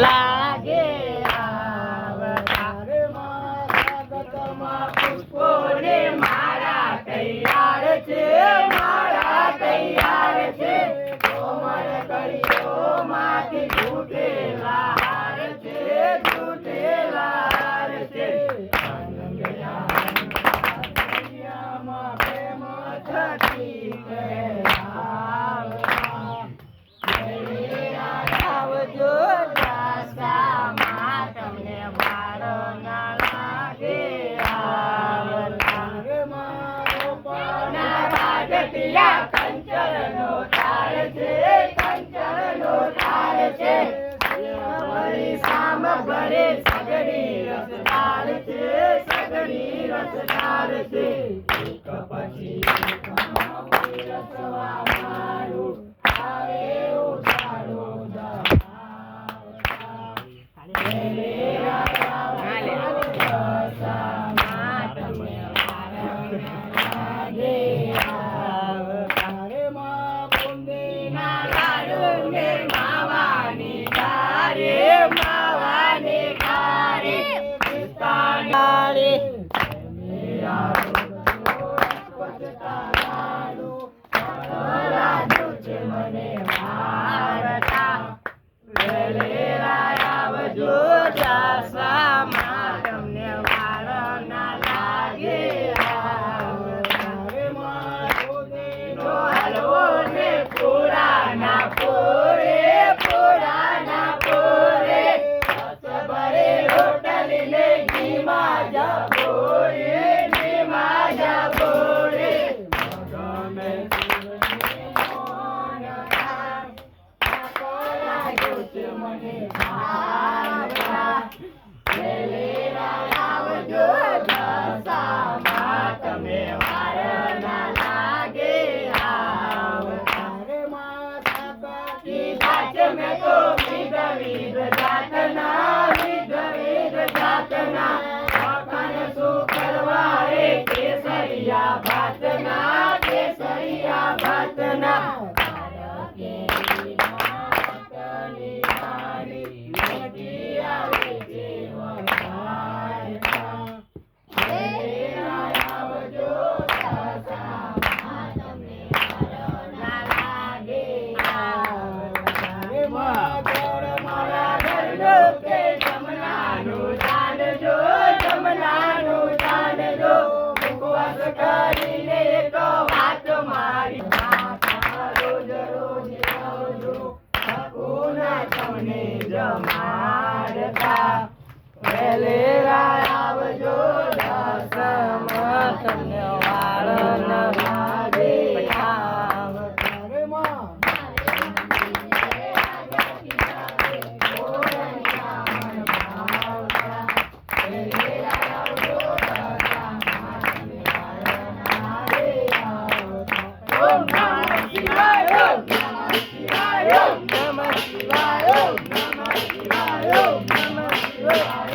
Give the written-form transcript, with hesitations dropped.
લાગે આવતારમાં સ્વાગતમાં પુષ્પોને મારા તૈયાર છે, મારા તૈયાર છે. કોમળ કળીઓ માંથી તૂટેલા હાર છે, તૂટેલા હાર છે. દુનિયામાં પ્રેમ થકી આવજો દાસામાં તમને વાર ના લાગે આવતારમાં રાજતિયા કંચરનો તાર છે, કંચરનો તાર છે. વળી સામ ભરે સગડી રસદાર છે, સગડી રસદાર છે. એક પછી એક રસવા મારું આવે ઉતારો કેસરિયા ભાતના, કેસરિયા ભાતના. કરીને એક વાત મારી રોજ રોજ આવજો, સકુના તમને જમાડતા. વહેલેલા આવજો દસમાં તમને વાર ન લાગે Namaste.